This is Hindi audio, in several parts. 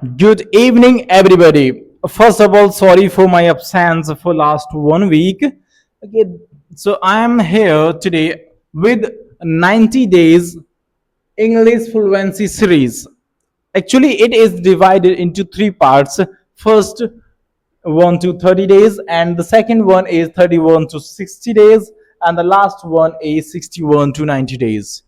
Good evening, everybody. First of all, sorry for my absence for last 1 week. Okay, so I am here today with 90 days English fluency series. Actually, it is divided into three parts. First, 1 to 30 days, and the second one is 31 to 60 days, and the last one is 61 to 90 days.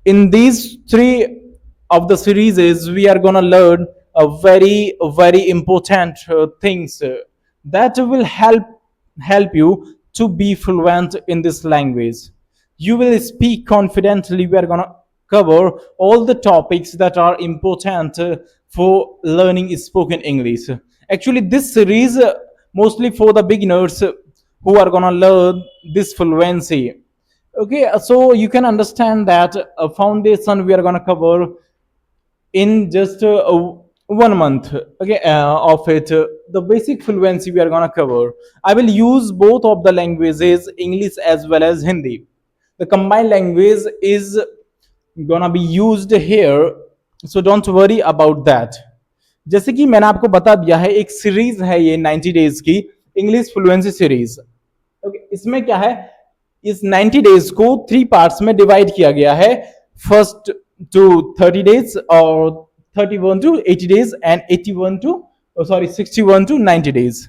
In these three of the series we are going to learn a very important things that will help you to be fluent in this language. You will speak confidently. We are going to cover all the topics that are important for learning spoken English. Actually, this series mostly for the beginners who are going to learn this fluency. Okay, so you can understand that a foundation we are going to cover in just 1 month. Okay, of it, the basic fluency we are going to cover. I will use both of the languages, English as well as Hindi. The combined language is gonna be used here, so don't worry about that. जैसे कि मैंने आपको बता दिया है, एक सीरीज है ये 90 डेज की इंग्लिश फ्लुएंसी सीरीज. ओके, इसमें क्या है, इस 90 डेज को 3 पार्ट्स में डिवाइड किया गया है. फर्स्ट टू 30 डेज और 31 to 80 days and 61 to 90 days.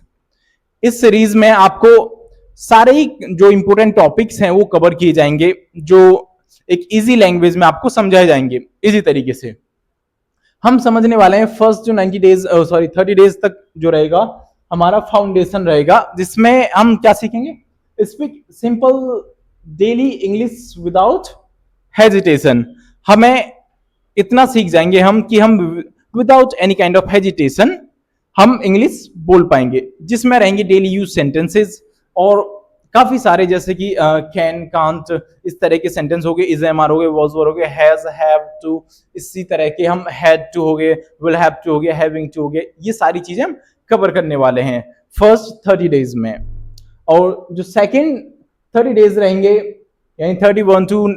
इस सीरीज में आपको सारे जो इंपोर्टेंट टॉपिक्स हैं वो कवर किए जाएंगे, जो एक इजी लैंग्वेज में आपको समझाए जाएंगे इजी तरीके से. हम समझने वाले हैं फर्स्ट जो 90 डेज 30 डेज तक जो रहेगा हमारा फाउंडेशन रहेगा, जिसमें हम क्या सीखेंगे, speak simple daily English without hesitation. हमें इतना सीख जाएंगे हम कि हम without any kind of hesitation हम इंग्लिश बोल पाएंगे, जिसमें रहेंगे डेली यूज सेंटेंसेस और काफी सारे, जैसे कि कैन, कांट, इस तरह के सेंटेंस हो गए, इज एम आर हो गए, वॉज वर हो गए, हैज, हैव टू, इसी तरह के हम हैड टू हो गए, विल हैव टू हो गया, हैविंग टू हो गए. ये सारी चीजें हम कवर करने वाले हैं फर्स्ट 30 डेज में. और जो सेकेंड 30 डेज रहेंगे, यानी 31 टू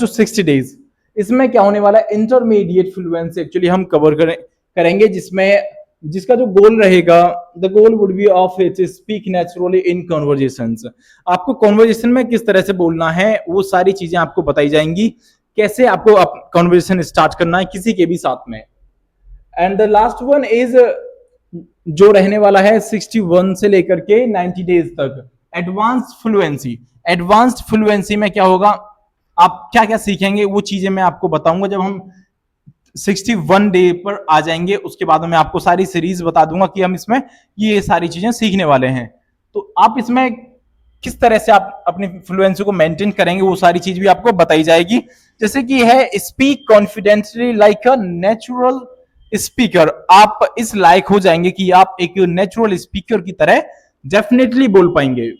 60 डेज, इसमें क्या होने वाला है, इंटरमीडिएट फ्लुएंसी एक्चुअली हम कवर करेंगे, जिसका जो गोल रहेगा, the goal would be of it speak naturally in conversations. आपको कन्वर्जेशन में किस तरह से बोलना है वो सारी चीजें आपको बताई जाएंगी, कैसे आपको कन्वर्जेशन स्टार्ट करना है किसी के भी साथ में. And the last one is जो रहने वाला है 61 से लेकर के 90 डेज तक, एडवांस्ड फ्लुएंसी. एडवांस्ड फ्लुएंसी में क्या होगा, आप क्या क्या सीखेंगे वो चीजें मैं आपको बताऊंगा जब हम 61 डे पर आ जाएंगे. उसके बाद मैं आपको सारी सीरीज बता दूंगा कि हम इसमें ये सारी चीजें सीखने वाले हैं. तो आप इसमें किस तरह से आप अपनी फ्लुएंसी को मेंटेन करेंगे वो सारी चीज भी आपको बताई जाएगी. जैसे कि है speak confidently like a natural speaker. आप इस लायक हो जाएंगे कि आप एक नेचुरल स्पीकर की तरह डेफिनेटली बोल पाएंगे.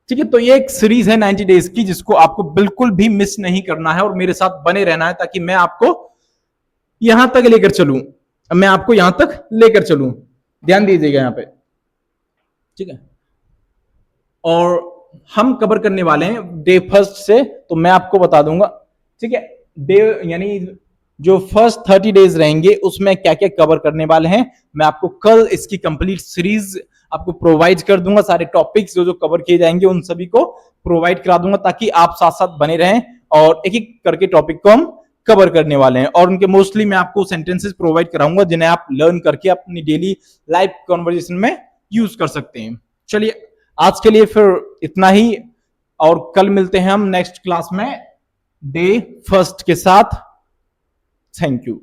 ठीक है, तो ये एक सीरीज है 90 डेज की, जिसको आपको बिल्कुल भी मिस नहीं करना है और मेरे साथ बने रहना है, ताकि मैं आपको यहां तक लेकर चलूं, मैं आपको यहां तक लेकर चलूं. ध्यान दीजिएगा यहां पे, ठीक है. और हम कवर करने वाले हैं डे फर्स्ट से, तो मैं आपको बता दूंगा, ठीक है. डे यानी जो फर्स्ट 30 डेज रहेंगे उसमें क्या क्या कवर करने वाले हैं, मैं आपको कल इसकी कंप्लीट सीरीज आपको प्रोवाइड कर दूंगा. सारे टॉपिक्स जो कवर किए जाएंगे उन सभी को प्रोवाइड करा दूंगा, ताकि आप साथ साथ बने रहें और एक एक करके टॉपिक को हम कवर करने वाले हैं. और उनके मोस्टली मैं आपको सेंटेंसेस प्रोवाइड कराऊंगा जिन्हें आप लर्न करके अपनी डेली लाइफ कन्वर्सेशन में यूज कर सकते हैं. चलिए, आज के लिए फिर इतना ही, और कल मिलते हैं हम नेक्स्ट क्लास में डे फर्स्ट के साथ. Thank you.